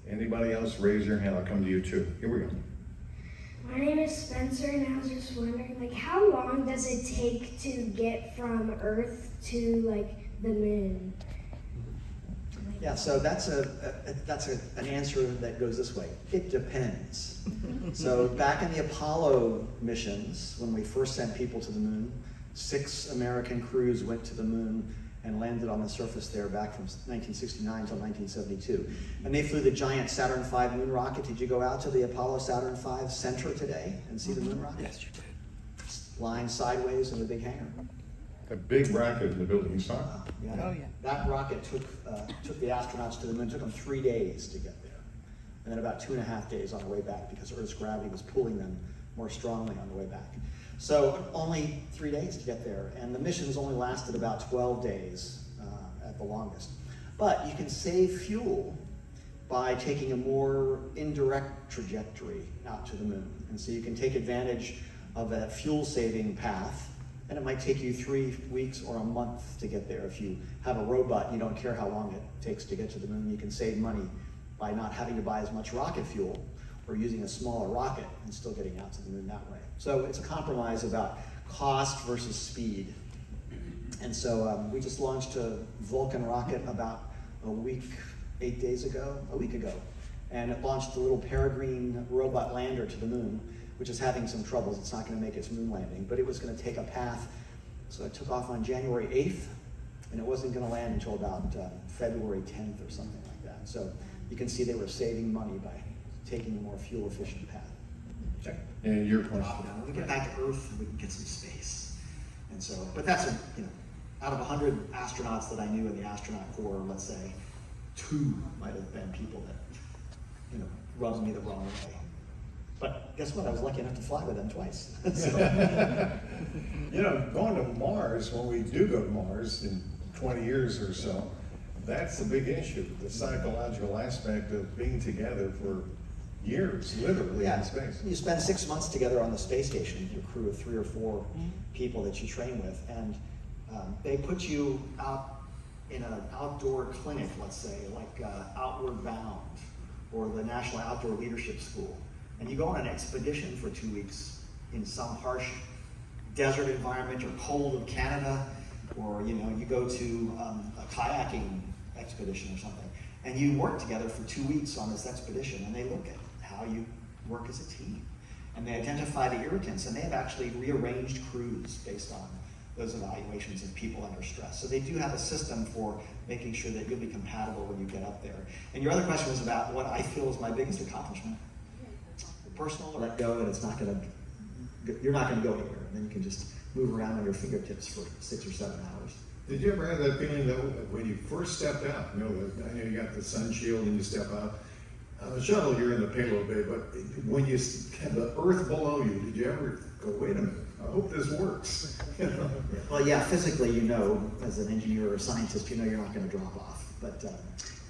Anybody else, raise your hand. I'll come to you too. Here we go. My name is Spencer, and I was just wondering, like, how long does it take to get from Earth to, like, the moon? Yeah, so that's an answer that goes this way. It depends. So back in the Apollo missions, when we first sent people to the moon, 6 American crews went to the moon and landed on the surface there back from 1969 until 1972. And they flew the giant Saturn V moon rocket. Did you go out to the Apollo Saturn V center today and see the moon rocket? Yes, you did. Lying sideways in the big hangar. A big rocket in the building you saw. Yeah. Oh, yeah. That rocket took the astronauts to the moon. It took them 3 days to get there. And then about 2.5 days on the way back because Earth's gravity was pulling them more strongly on the way back. So only 3 days to get there. And the missions only lasted about 12 days at the longest. But you can save fuel by taking a more indirect trajectory out to the moon. And so you can take advantage of a fuel-saving path, and it might take you 3 weeks or a month to get there. If you have a robot and you don't care how long it takes to get to the moon, you can save money by not having to buy as much rocket fuel or using a smaller rocket and still getting out to the moon that way. So it's a compromise about cost versus speed. And so we just launched a Vulcan rocket about a week ago, and it launched a little Peregrine robot lander to the moon, which is having some troubles. It's not going to make its moon landing, but it was going to take a path. So it took off on January 8th, and it wasn't going to land until about February 10th or something like that. So you can see they were saving money by taking a more fuel-efficient path. Okay. And your question? When we get back to Earth, we can get some space. And so, but that's out of 100 astronauts that I knew in the astronaut corps, let's say, 2 might have been people that, rubbed me the wrong way. But guess what? I was lucky enough to fly with them twice. Going to Mars, when we do go to Mars in 20 years or so, that's the big issue, the psychological aspect of being together for years, literally, in space. You spend 6 months together on the space station, your crew of 3 or 4 people that you train with, and they put you out in an outdoor clinic, let's say, like Outward Bound or the National Outdoor Leadership School. And you go on an expedition for 2 weeks in some harsh desert environment or cold of Canada, or you go to a kayaking expedition or something, and you work together for 2 weeks on this expedition, and they look at how you work as a team, and they identify the irritants, and they have actually rearranged crews based on those evaluations of people under stress. So they do have a system for making sure that you'll be compatible when you get up there. And your other question was about what I feel is my biggest accomplishment. Personal, let go, and you're not going to go anywhere. And then you can just move around on your fingertips for 6 or 7 hours. Did you ever have that feeling that when you first stepped out, I know you got the sun shield and you step out, on the shuttle you're in the payload bay, but when you had the Earth below you, did you ever go, wait a minute, I hope this works? Well, yeah, physically, as an engineer or a scientist, you're not going to drop off. But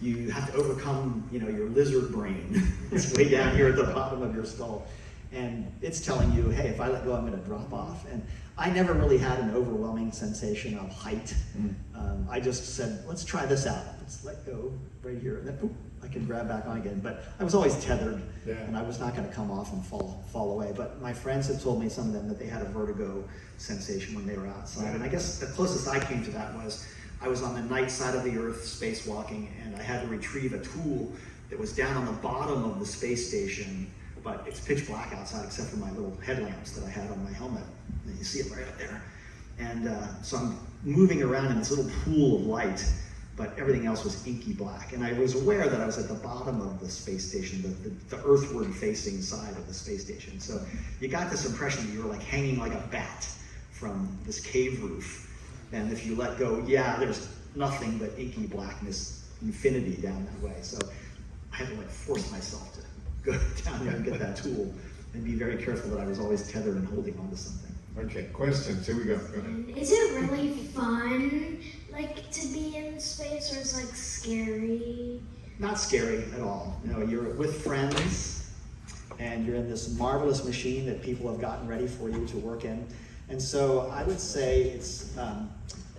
you have to overcome, your lizard brain. It's way down here at the bottom of your skull. And it's telling you, hey, if I let go, I'm going to drop off. And I never really had an overwhelming sensation of height. I just said, let's try this out. Let's let go right here. And then, boop, I can grab back on again. But I was always tethered, and I was not going to come off and fall away. But my friends had told me, some of them, that they had a vertigo sensation when they were outside. And I guess the closest I came to that was I was on the night side of the Earth spacewalking, and I had to retrieve a tool that was down on the bottom of the space station, but it's pitch black outside except for my little headlamps that I had on my helmet. And you see it right up there. And so I'm moving around in this little pool of light, but everything else was inky black. And I was aware that I was at the bottom of the space station, the earthward facing side of the space station. So you got this impression that you were like hanging like a bat from this cave roof. And if you let go, there's nothing but inky blackness, infinity down that way. So I had to force myself to go down there and get that tool and be very careful that I was always tethered and holding onto something. Okay, questions, here we go. Go ahead. Is it really fun, to be in space, or is it scary? Not scary at all. You're with friends, and you're in this marvelous machine that people have gotten ready for you to work in. And so I would say it's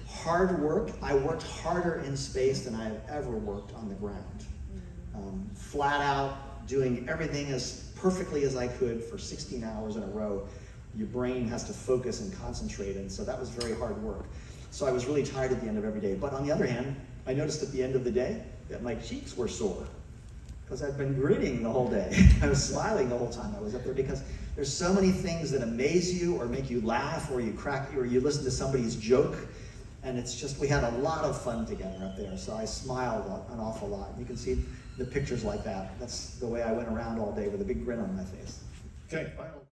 hard work. I worked harder in space than I have ever worked on the ground. flat out doing everything as perfectly as I could for 16 hours in a row. Your brain has to focus and concentrate, and so that was very hard work. So I was really tired at the end of every day. But on the other hand, I noticed at the end of the day that my cheeks were sore because I'd been grinning the whole day. I was smiling the whole time I was up there, because there's so many things that amaze you or make you laugh, or you crack, or you listen to somebody's joke, and it's just, we had a lot of fun together up there. So I smiled an awful lot. You can see the pictures like that. That's the way I went around all day with a big grin on my face. Okay, final.